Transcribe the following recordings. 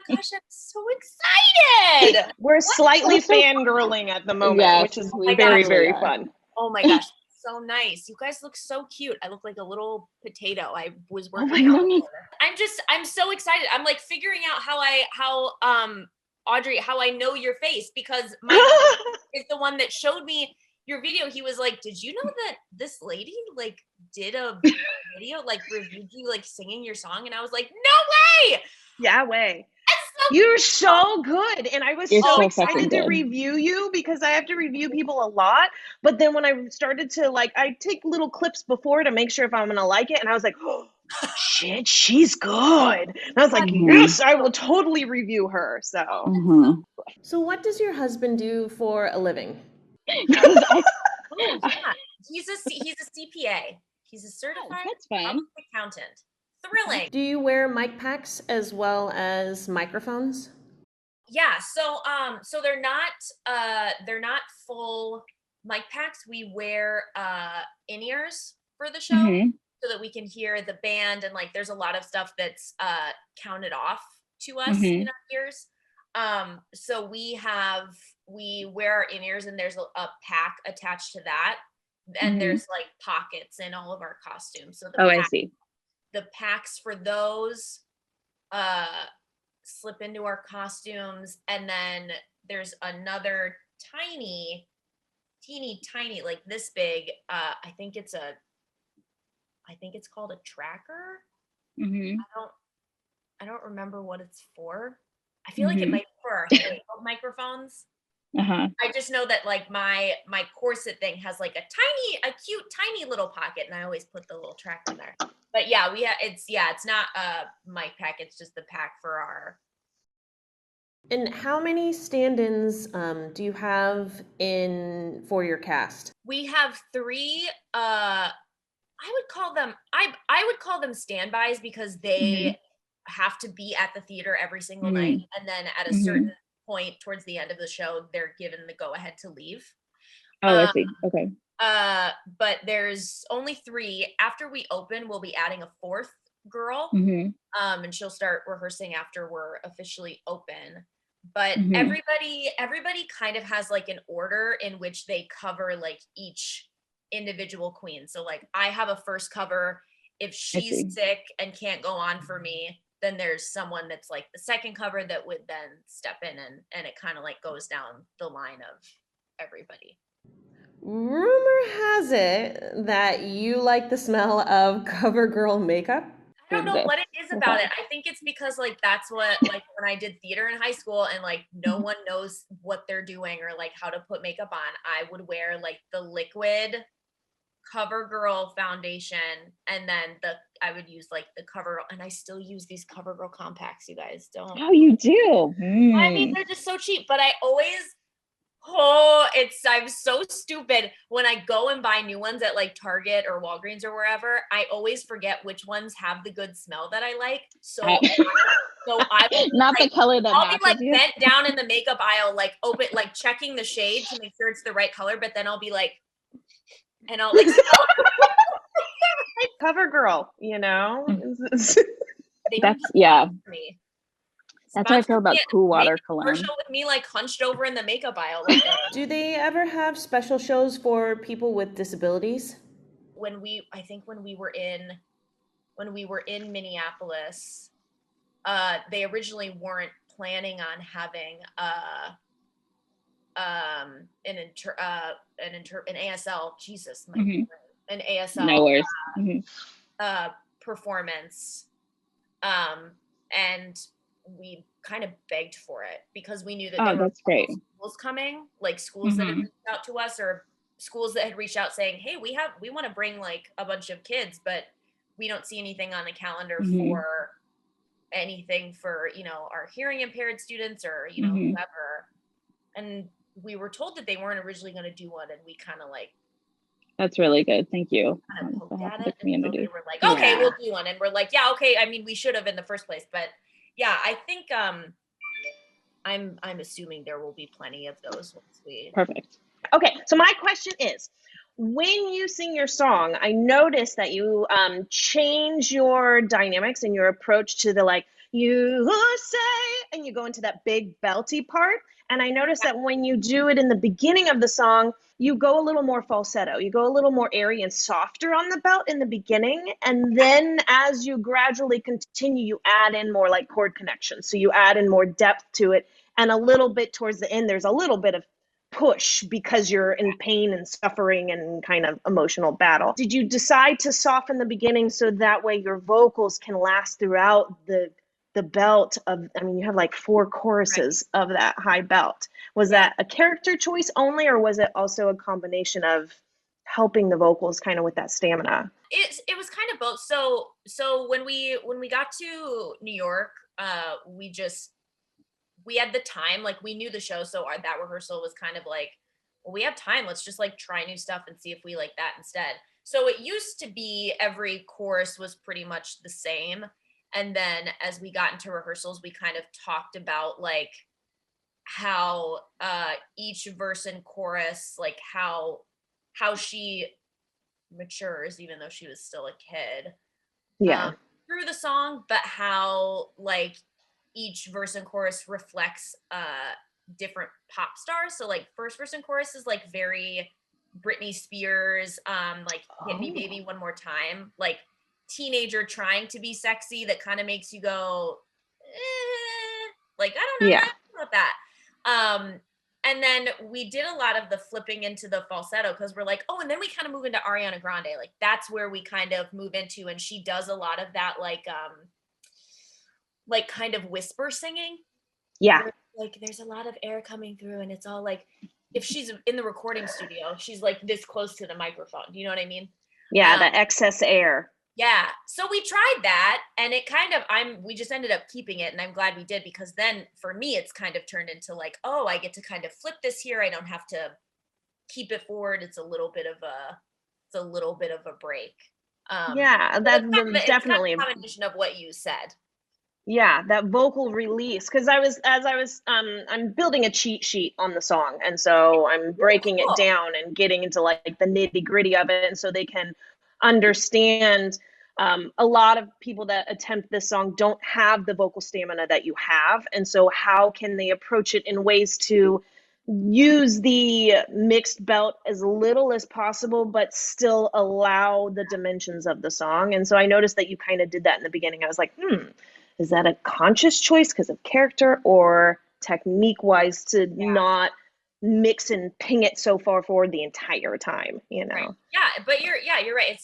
gosh, I'm so excited. We're slightly fangirling at the moment, Yes, which is we very, totally very are. fun. Oh my gosh, so nice. You guys look so cute. I look like a little potato. I was Oh working my out. goodness. I'm so excited. I'm like figuring out how Audrey, how I know your face, because Mike is the one that showed me your video. He was like, did you know that this lady like did a video, like reviewed you like singing your song? And I was like, no way. Yeah, way. So You're so good. And I was You're so so excited fucking to good. review you because I have to review people a lot. But then when I started to I take little clips before to make sure if I'm going to like it. And I was like, oh, shit, she's good. And I was like, yes, I will totally review her. So. So what does your husband do for a living? He's a CPA. He's a certified that's fun. accountant. Thrilling. Do you wear mic packs as well as microphones? Yeah, so they're not full mic packs. We wear in-ears for the show so that we can hear the band, and like there's a lot of stuff that's counted off to us in our ears. So we wear our in-ears, and there's a pack attached to that, and there's like pockets in all of our costumes. So I see. The packs for those slip into our costumes, and then there's another teeny tiny, like this big, I think it's called a tracker. I don't remember what it's for. I feel like it might be for our handheld microphones. I just know that like my corset thing has like a cute tiny little pocket, and I always put the little tracker there. But yeah, it's not a mic pack, it's just the pack for our. And how many stand-ins do you have for your cast? We have 3. I would call them standbys, because they have to be at the theater every single night, and then at a certain point towards the end of the show, they're given the go-ahead to leave. I see. Okay. But there's only 3. After we open, we'll be adding a 4th girl, and she'll start rehearsing after we're officially open. But everybody kind of has like an order in which they cover like each individual queen. So like I have a first cover. If she's sick and can't go on for me, then there's someone that's like the second cover that would then step in, and it kind of like goes down the line of everybody. Rumor has it that you like the smell of Covergirl makeup. I don't know what it is about it. I think it's because like that's what, like when I did theater in high school and like no one knows what they're doing or like how to put makeup on, I would wear like the liquid Covergirl foundation, and then I would use like the Covergirl, and I still use these Covergirl compacts, you guys don't. Oh, you do? I mean, they're just so cheap, but I always I'm so stupid when I go and buy new ones at like Target or Walgreens or wherever. I always forget which ones have the good smell that I like. So I will not like, the color that I'll be like you. bent down in the makeup aisle, like open, like checking the shade to make sure it's the right color. But then I'll be like, and I'll like Covergirl, you know. That's me. That's how I feel about Cool Water cologne. Commercial with me like hunched over in the makeup aisle. Like do they ever have special shows for people with disabilities? When we were in Minneapolis, they originally weren't planning on having an ASL. Jesus, an ASL. No worries. Performance, and we kind of begged for it because we knew that there were great. schools coming, like schools that had reached out to us, or schools that had reached out saying, hey, we want to bring like a bunch of kids, but we don't see anything on the calendar for anything for, you know, our hearing impaired students or, you know, whoever. And we were told that they weren't originally going to do one, and we kind of like, that's really good. Thank you. Kind of poked at it, and so they were like, okay, we'll do one. And we're like, yeah, okay. I mean, we should have in the first place, but yeah, I think I'm assuming there will be plenty of those once we. Perfect. Okay, so my question is, when you sing your song, I noticed that you change your dynamics and your approach to the like you say, and singing, you go into that big belty part. And I noticed that when you do it in the beginning of the song, you go a little more falsetto. You go a little more airy and softer on the belt in the beginning. And then as you gradually continue, you add in more like chord connections. So you add in more depth to it. And a little bit towards the end, there's a little bit of push because you're in pain and suffering and kind of emotional battle. Did you decide to soften the beginning so that way your vocals can last throughout the belt of, I mean, you have like 4 choruses of that high belt. Was that a character choice only, or was it also a combination of helping the vocals kind of with that stamina? It was kind of both. So when we got to New York, we had the time, like we knew the show, so that rehearsal was kind of like, well, we have time, let's just like try new stuff and see if we like that instead. So it used to be every chorus was pretty much the same. And then as we got into rehearsals, we kind of talked about like how each verse and chorus, like how she matures, even though she was still a kid. Through the song, but how like each verse and chorus reflects different pop stars. So like first verse and chorus is like very Britney Spears, like Hit Me Baby One More Time, like teenager trying to be sexy that kind of makes you go, like, I don't know about that. And then we did a lot of the flipping into the falsetto because we're like, oh, and then we kind of move into Ariana Grande. Like that's where we kind of move into, and she does a lot of that like kind of whisper singing. Yeah. Like there's a lot of air coming through and it's all like, if she's in the recording studio, she's like this close to the microphone. Do you know what I mean? Yeah, the excess air. Yeah. So we tried that and it kind of, we just ended up keeping it, and I'm glad we did, because then for me, it's kind of turned into like, oh, I get to kind of flip this here. I don't have to keep it forward. It's a little bit of a break. Yeah, that's definitely a combination of what you said. Yeah, that vocal release, because I'm building a cheat sheet on the song, and so I'm breaking it down and getting into like the nitty gritty of it, and so they can understand. A lot of people that attempt this song don't have the vocal stamina that you have, and so how can they approach it in ways to use the mixed belt as little as possible, but still allow the dimensions of the song? And so I noticed that you kind of did that in the beginning. I was like, is that a conscious choice because of character or technique wise to not mix and ping it so far forward the entire time, you know? Right. Yeah, but you're right.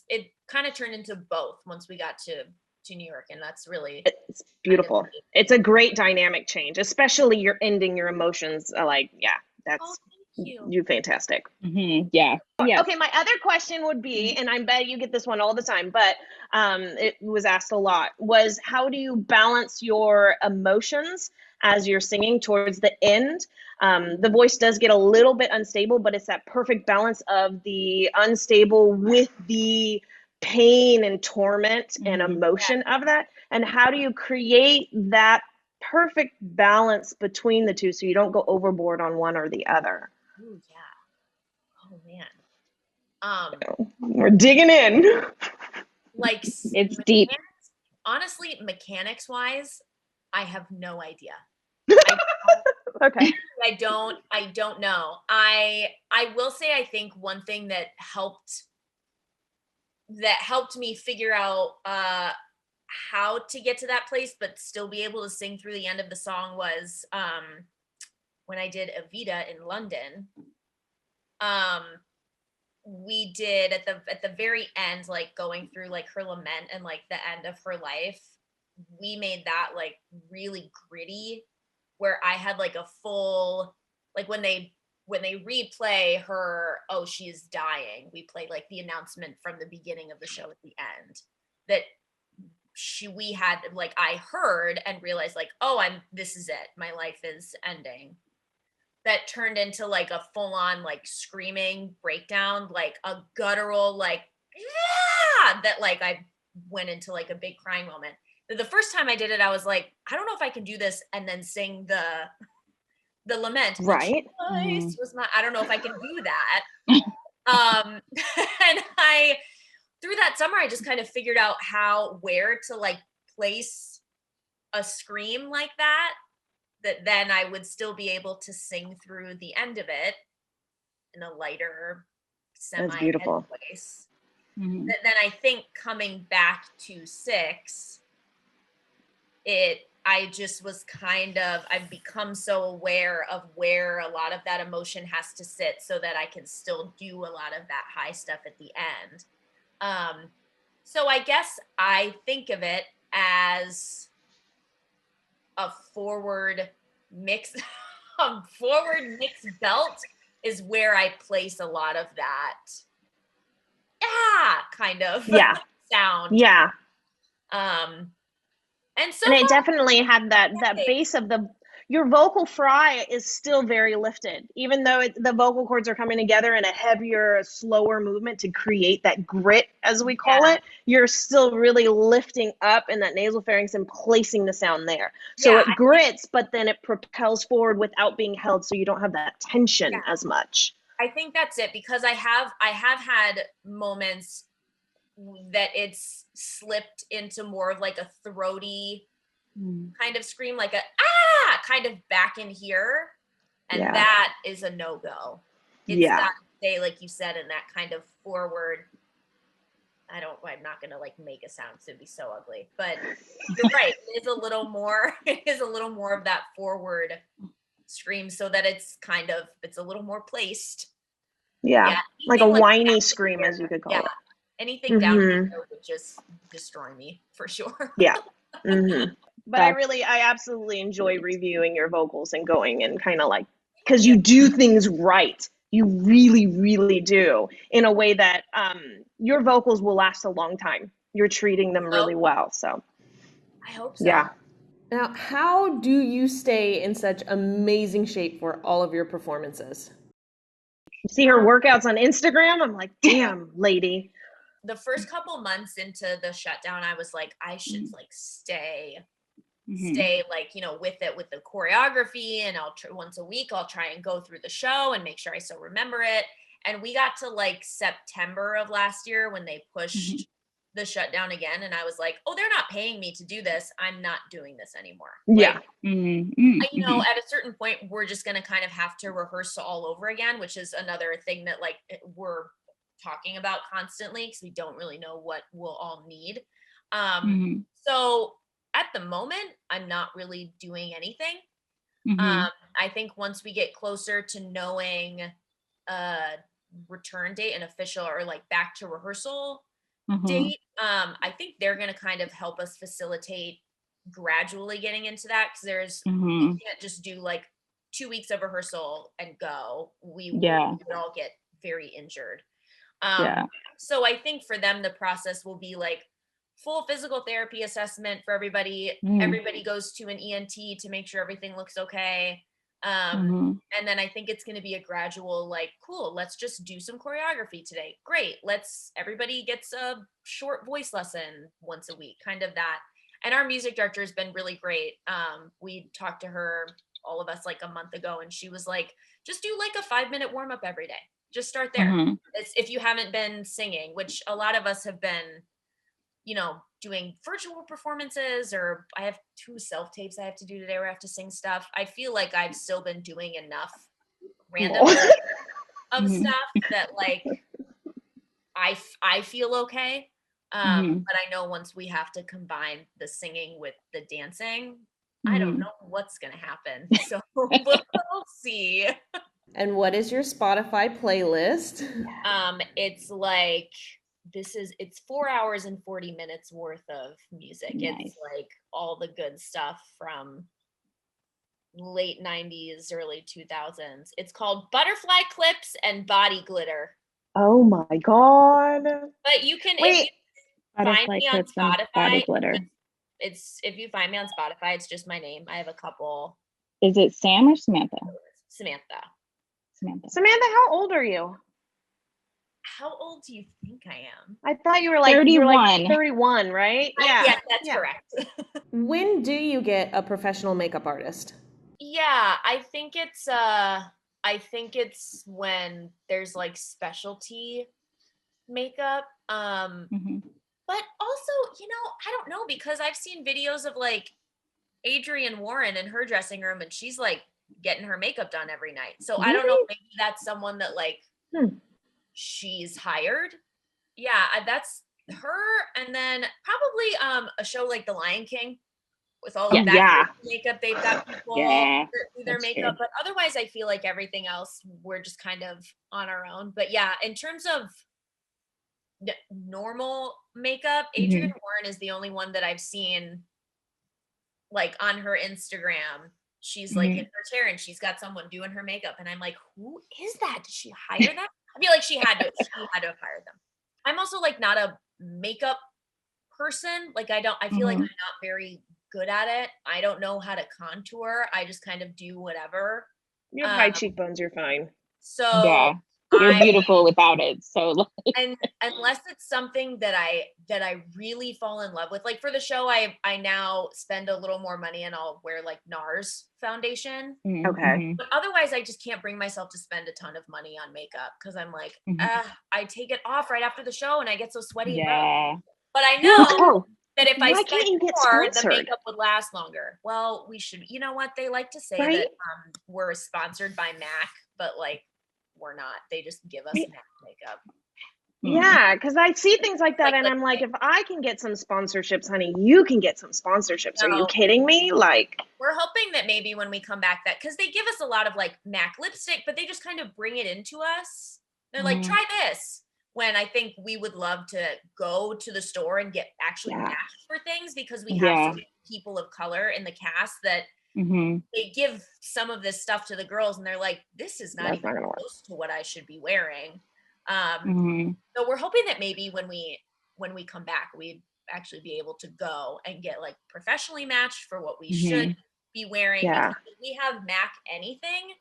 It kind of turned into both once we got to New York, and that's really, it's beautiful. It's a great dynamic change, especially you're ending your emotions that's you fantastic. Yeah. Okay, my other question would be, and I bet you get this one all the time, but it was asked a lot, was how do you balance your emotions as you're singing towards the end? The voice does get a little bit unstable, but it's that perfect balance of the unstable with the pain and torment and emotion of that. And how do you create that perfect balance between the two so you don't go overboard on one or the other? Ooh, yeah. Oh man. We're digging in. Like it's deep. Honestly, mechanics wise, I have no idea. Okay. I don't know. I will say, I think one thing that helped me figure out how to get to that place but still be able to sing through the end of the song was when I did Evita in London. We did at the very end, like going through like her lament and like the end of her life, we made that like really gritty, where I had like a full, like when they replay her, oh, she's dying, we played like the announcement from the beginning of the show at the end, that we had like, I heard and realized like, oh, this is it, my life is ending. That turned into like a full-on like screaming breakdown, like a guttural like, yeah, that like I went into like a big crying moment. The first time I did it, I was like, I don't know if I can do this and then sing the lament. Right. I don't know if I can do that. And through that summer, I just kind of figured out where to like place a scream like that that then I would still be able to sing through the end of it in a lighter, That's beautiful. voice. Then I think coming back to 6, I just was I've become so aware of where a lot of that emotion has to sit so that I can still do a lot of that high stuff at the end. So I guess I think of it as a forward mix belt is where I place a lot of that kind of sound. Yeah. And it definitely had that base of your vocal fry is still very lifted, even though the vocal cords are coming together in a heavier, slower movement to create that grit, as we call it. You're still really lifting up in that nasal pharynx and placing the sound there. So it grits, but then it propels forward without being held, so you don't have that tension as much. I think that's it, because I have had moments that it's slipped into more of like a throaty kind of scream, like a kind of back in here, and that is a no-go. It's got to stay, like you said, in that kind of forward. I'm not gonna like make a sound because it'd be so ugly, but you're right. It is a little more of that forward scream, so that it's a little more placed. Like a whiny scream, as you could call it. Anything down here would just destroy me for sure. But I absolutely enjoy reviewing your vocals and going and kind of like, because you do things right. You really, really do, in a way that your vocals will last a long time. You're treating them really well. So I hope so. Yeah. Now, how do you stay in such amazing shape for all of your performances? See her workouts on Instagram? I'm like, damn, lady. The first couple months into the shutdown, I was like, I should like stay like, with the choreography, and once a week I'll try and go through the show and make sure I still remember it. And we got to like September of last year when they pushed the shutdown again, and I was like, oh, they're not paying me to do this. I'm not doing this anymore. Like, at a certain point, we're just going to kind of have to rehearse all over again, which is another thing that like we're talking about constantly, because we don't really know what we'll all need. So at the moment, I'm not really doing anything. I think once we get closer to knowing a return date, an official or like back to rehearsal date, I think they're going to kind of help us facilitate gradually getting into that, because you can't just do like 2 weeks of rehearsal and go. We would all get very injured. So I think for them, the process will be like full physical therapy assessment for everybody. Everybody goes to an ENT to make sure everything looks okay. And then I think it's going to be a gradual, like, cool, let's just do some choreography today. Great. Everybody gets a short voice lesson once a week, kind of that. And our music director has been really great. We talked to her, all of us, like a month ago, and she was like, just do like a 5-minute warm up every day. Just start there. If you haven't been singing, which a lot of us have been, doing virtual performances, or I have 2 self-tapes I have to do today where I have to sing stuff. I feel like I've still been doing enough random of stuff that like I feel okay. But I know once we have to combine the singing with the dancing, I don't know what's going to happen. So we'll see. And what is your Spotify playlist? It's like, it's 4 hours and 40 minutes worth of music. Nice. It's like all the good stuff from late 90s, early 2000s. It's called Butterfly Clips and Body Glitter. Oh my God. But you can, Wait. If you find me on Spotify, glitter. If you find me on Spotify, it's just my name. I have a couple. Is it Sam or Samantha? Samantha, how old are you? How old do you think I am? I thought you were like 31. 31, right? Yeah, that's correct. When do you get a professional makeup artist? Yeah, I think it's when there's like specialty makeup. But also, I don't know, because I've seen videos of like Adrienne Warren in her dressing room, and she's like getting her makeup done every night. So Really? I don't know if maybe that's someone that like she's hired. Yeah, that's her. And then probably a show like The Lion King with all of that makeup. They've got people that do their makeup, but otherwise I feel like everything else we're just kind of on our own. But yeah, in terms of normal makeup, Adrienne Warren is the only one that I've seen like on her Instagram. She's like in her chair and she's got someone doing her makeup, and I'm like, who is that? Did she hire them? I feel like she had to have hired them. I'm also like not a makeup person. Like I feel like I'm not very good at it. I don't know how to contour. I just kind of do whatever. You have high cheekbones, you're fine. So you're beautiful without it. So and unless it's something that I really fall in love with, like for the show, I now spend a little more money and I'll wear like NARS foundation. Okay. But otherwise I just can't bring myself to spend a ton of money on makeup because I'm like, I take it off right after the show and I get so sweaty. And but I know that if I spent more, the makeup would last longer. Well, we should, you know what? They like to say that we're sponsored by MAC, but like we're not. They just give us MAC makeup. Yeah, because I see things like that and I'm like, if I can get some sponsorships, honey, you can get some sponsorships. Are you kidding me? Like, we're hoping that maybe when we come back that, because they give us a lot of like MAC lipstick, but they just kind of bring it into us. They're like, try this. When I think we would love to go to the store and get actually matched for things, because we have so many people of color in the cast that they give some of this stuff to the girls and they're like, this is not even close to what I should be wearing. So we're hoping that maybe when we come back, we'd actually be able to go and get like professionally matched for what we should be wearing. Because if we have MAC anything,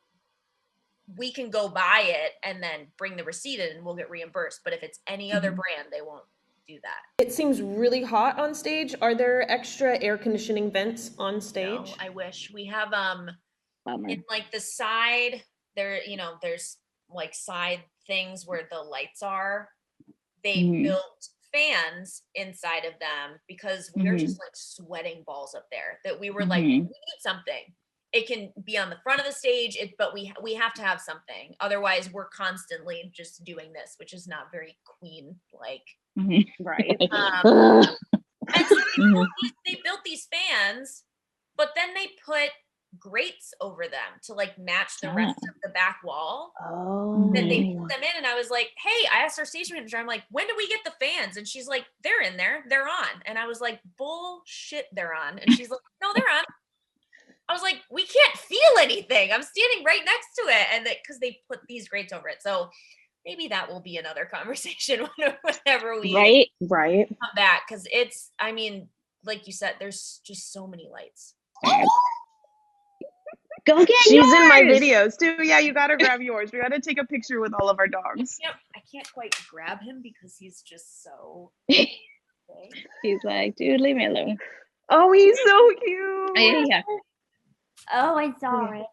we can go buy it and then bring the receipt in and we'll get reimbursed. But if it's any other brand, they won't do that. It seems really hot on stage. Are there extra air conditioning vents on stage? No, I wish. We have in like the side there, there's like side things where the lights are. They built fans inside of them because we were just like sweating balls up there, that we were like, we need something. It can be on the front of the stage, but we have to have something. Otherwise, we're constantly just doing this, which is not very queen-like. Right. And so they built these fans, but then they put grates over them to like match the rest of the back wall. Then they put them in, and I was like, hey, I asked our stage manager, I'm like, when do we get the fans? And she's like, they're in there, they're on. And I was like, bullshit, they're on. And she's like, no, they're on. I was like, we can't feel anything. I'm standing right next to it. And because they put these grates over it. So maybe that will be another conversation whenever we come back. Because it's, I mean, like you said, there's just so many lights. Go get She's yours. in my videos too. Yeah, you gotta grab yours. We gotta take a picture with all of our dogs. I can't quite grab him because he's just so He's like, dude, leave me alone. Oh, he's so cute. Yeah. Oh, I saw it.